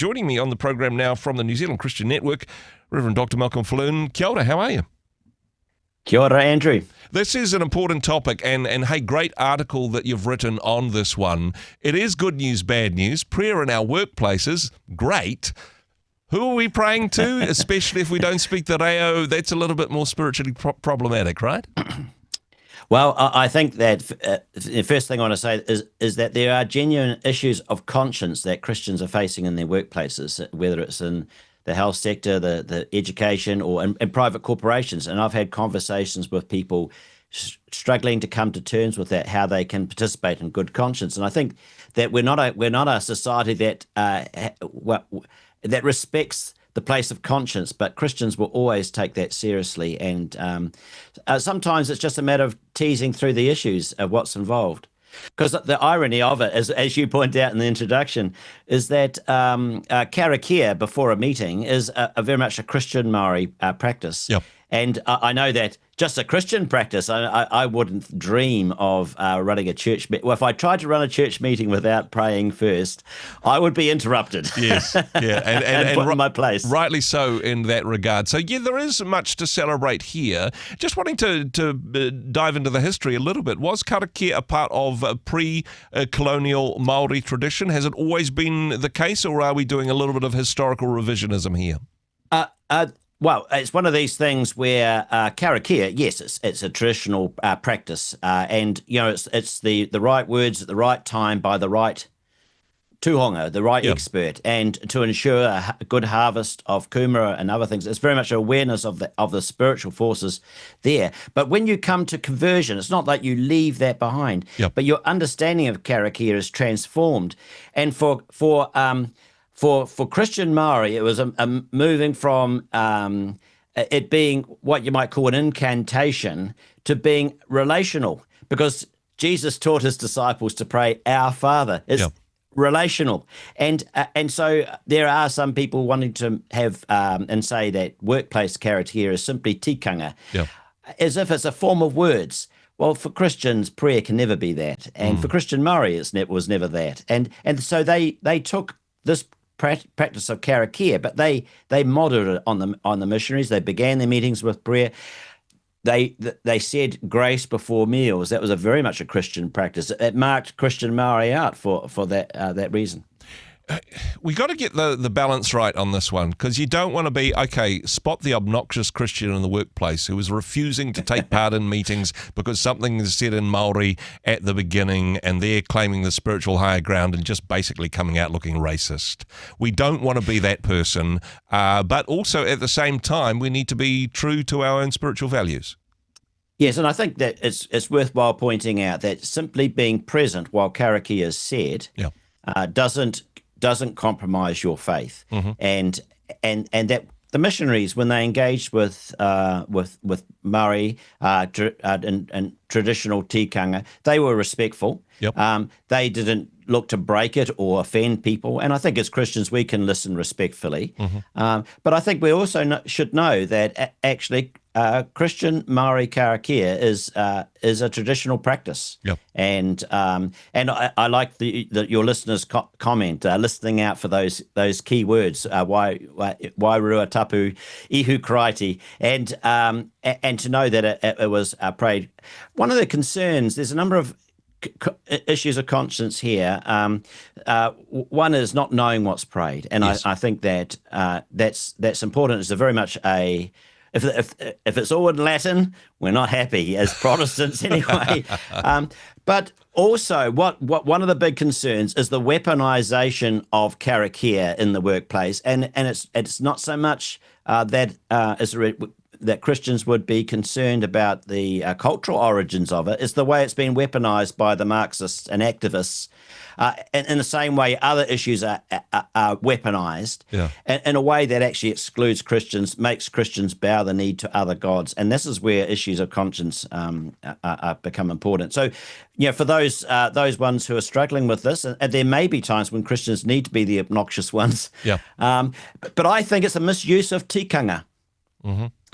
Joining me on the program now from the New Zealand Christian Network, Reverend Dr. Malcolm Falloon. Kia ora, how are you? Kia ora, Andrew. This is an important topic, and hey, great article that you've written on this one. It is good news, bad news. Prayer in our workplaces, great. Who are we praying to, especially if we don't speak the Reo? That's a little bit more spiritually problematic, right? Well, I think that the first thing I want to say is that there are genuine issues of conscience that Christians are facing in their workplaces, whether it's in the health sector, the education, or in private corporations. And I've had conversations with people struggling to come to terms with that, how they can participate in good conscience. And I think that we're not a society that that respects the place of conscience, but Christians will always take that seriously. And sometimes it's just a matter of teasing through the issues of what's involved. Because the irony of it, as you point out in the introduction, is that Karakia before a meeting is very much a Christian Maori practice. Yep. And I know that just a Christian practice, I wouldn't dream of running a church meeting. Well, if I tried to run a church meeting without praying first, I would be interrupted. Yes, yeah, and put in my place. Rightly so in that regard. So, yeah, there is much to celebrate here. Just wanting to dive into the history a little bit. Was Karakia a part of a pre-colonial Maori tradition? Has it always been the case, or are we doing a little bit of historical revisionism here? Well, it's one of these things where Karakia, yes, it's a traditional practice, and it's the right words at the right time by the right tuhonga, the right expert, and to ensure a good harvest of kumara and other things. It's very much awareness of the spiritual forces there. But when you come to conversion, it's not like you leave that behind, but your understanding of Karakia is transformed, and for Christian Maori, it was a moving from it being what you might call an incantation to being relational, because Jesus taught his disciples to pray, "Our Father." It's relational, and so there are some people wanting to have and say that workplace Karakia is simply tikanga, as if it's a form of words. Well, for Christians, prayer can never be that, and for Christian Maori, it was never that, and so they took this practice of Karakia, but they modeled it on the missionaries. They began their meetings with prayer. They said grace before meals. That was very much a Christian practice. It marked Christian Maori out for that reason. We got to get the balance right on this one, because you don't want to be, spot the obnoxious Christian in the workplace who is refusing to take part in meetings because something is said in Maori at the beginning and they're claiming the spiritual higher ground and just basically coming out looking racist. We don't want to be that person, but also at the same time, we need to be true to our own spiritual values. Yes, and I think that it's worthwhile pointing out that simply being present while Karakia is said doesn't compromise your faith, and that the missionaries, when they engaged with Maori and traditional tikanga, they were respectful. They didn't look to break it or offend people, and I think as Christians we can listen respectfully. But I think we also should know that actually Christian Maori Karakia is a traditional practice, and I like your listeners' comment, listening out for those key words. Why rua tapu ihu karaiti, and to know that it was prayed. One of the concerns, there's a number of issues of conscience here. One is not knowing what's prayed, and I think that that's important. It's a very much a if it's all in Latin, we're not happy as Protestants anyway. But also, what one of the big concerns is the weaponization of Karakia in the workplace, and it's not so much that Christians would be concerned about the cultural origins of it. It's the way it's been weaponized by the Marxists and activists. In the same way, other issues are weaponized in a way that actually excludes Christians, makes Christians bow the knee to other gods. And this is where issues of conscience become important. So, for those ones who are struggling with this, and there may be times when Christians need to be the obnoxious ones, but I think it's a misuse of tikanga.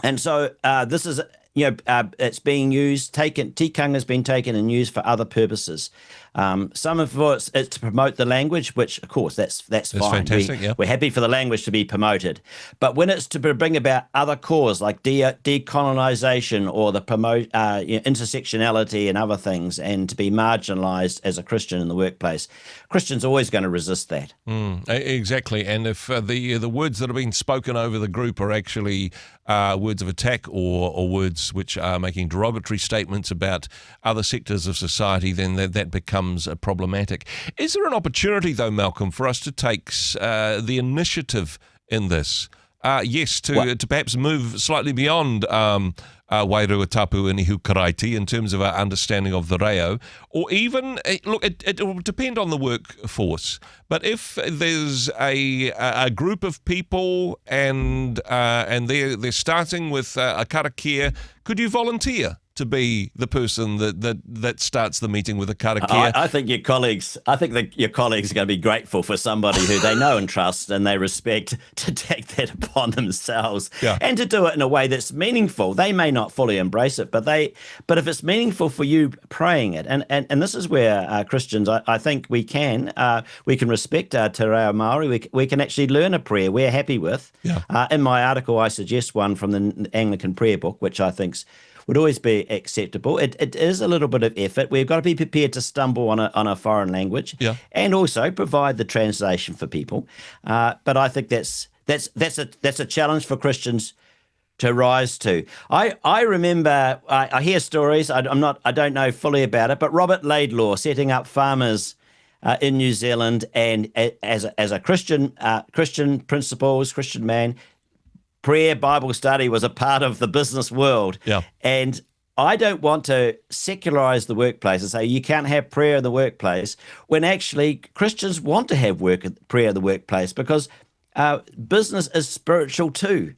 And so this is it's being used, tikanga has been taken and used for other purposes. Some of it's to promote the language, which of course that's fine. Fantastic, We're happy for the language to be promoted, but when it's to bring about other cause like decolonization or the promote intersectionality and other things, and to be marginalized as a Christian in the workplace, Christians are always going to resist that. Exactly, and if the words that are being spoken over the group are actually words of attack or words which are making derogatory statements about other sectors of society, then that becomes problematic. Is there an opportunity, though, Malcolm, for us to take the initiative in this? Yes, to perhaps move slightly beyond Wairua Tapu and Ihu Karaiti in terms of our understanding of the reo, or even, look, it will depend on the workforce, but if there's a group of people and they're starting with a karakia, could you volunteer to be the person that starts the meeting with a karakia? I think your colleagues are going to be grateful for somebody who they know and trust and they respect to take that upon themselves, and to do it in a way that's meaningful. They may not fully embrace it, but if it's meaningful for you praying it, and this is where Christians, I think we can respect Te Reo Maori. We can actually learn a prayer we're happy with. In my article, I suggest one from the Anglican prayer book, which I think would always be acceptable. It is a little bit of effort. We've got to be prepared to stumble on a foreign language, and also provide the translation for people. But I think that's a challenge for Christians to rise to. I remember, I hear stories. I don't know fully about it, but Robert Laidlaw setting up farmers in New Zealand, and as a Christian principles, Christian man. Prayer, Bible study was a part of the business world. And I don't want to secularize the workplace and say you can't have prayer in the workplace, when actually Christians want to have prayer in the workplace, because business is spiritual too.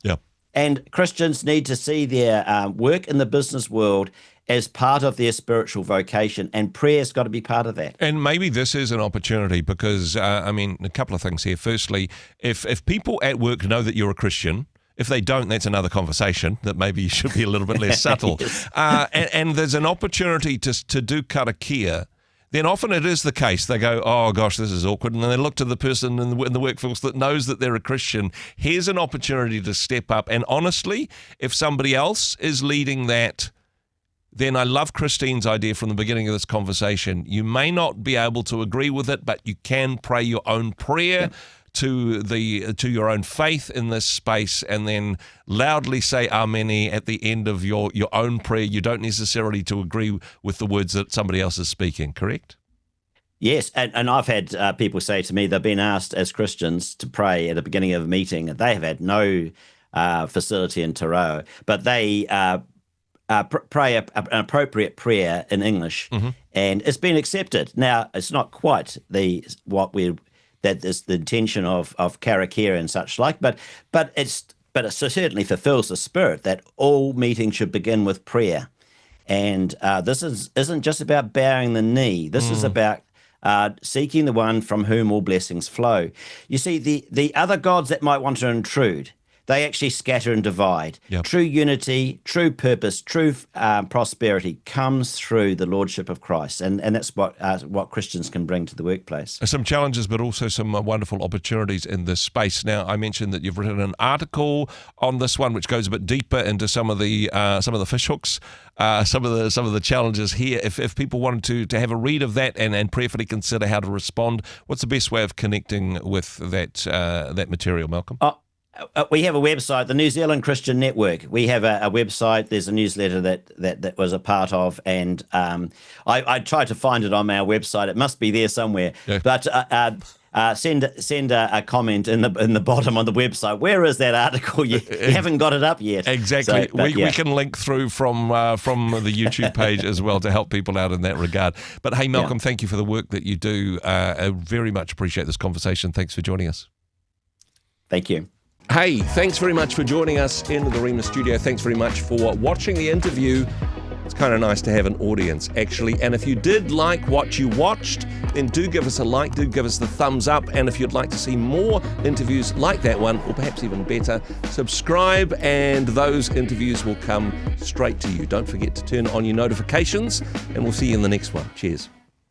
And Christians need to see their work in the business world as part of their spiritual vocation, and prayer's got to be part of that. And maybe this is an opportunity because, a couple of things here. Firstly, if people at work know that you're a Christian, if they don't, that's another conversation that maybe you should be a little bit less subtle. And there's an opportunity to do karakia. Then often it is the case. They go, oh gosh, this is awkward. And then they look to the person in the workforce that knows that they're a Christian. Here's an opportunity to step up. And honestly, if somebody else is leading that, then I love Christine's idea from the beginning of this conversation. You may not be able to agree with it, but you can pray your own prayer to your own faith in this space, and then loudly say Ameni at the end of your own prayer. You don't necessarily to agree with the words that somebody else is speaking, correct? Yes, and I've had people say to me they've been asked as Christians to pray at the beginning of a meeting. They have had no facility in Te Reo, but they pray an appropriate prayer in English, and it's been accepted. Now, it's not quite that is the intention of Karakia and such like, but it certainly fulfills the spirit that all meetings should begin with prayer, and this isn't just about bowing the knee. This is about seeking the one from whom all blessings flow. You see, the other gods that might want to intrude, they actually scatter and divide. True unity, true purpose, true prosperity comes through the lordship of Christ, and that's what Christians can bring to the workplace. Some challenges, but also some wonderful opportunities in this space. Now, I mentioned that you've written an article on this one, which goes a bit deeper into some of the fishhooks, some of the challenges here. If people wanted to have a read of that and prayerfully consider how to respond, what's the best way of connecting with that material, Malcolm? We have a website, the New Zealand Christian Network. We have a website. There's a newsletter that was a part of, and I tried to find it on our website. It must be there somewhere. But send a comment in the bottom on the website. Where is that article? You haven't got it up yet. Exactly. So, we can link through from the YouTube page as well to help people out in that regard. But hey, Malcolm, thank you for the work that you do. I very much appreciate this conversation. Thanks for joining us. Thank you. Hey, thanks very much for joining us in the Rhema studio. Thanks very much for watching the interview. It's kind of nice to have an audience, actually. And if you did like what you watched, then do give us a like, do give us the thumbs up. And if you'd like to see more interviews like that one, or perhaps even better, subscribe and those interviews will come straight to you. Don't forget to turn on your notifications, and we'll see you in the next one. Cheers.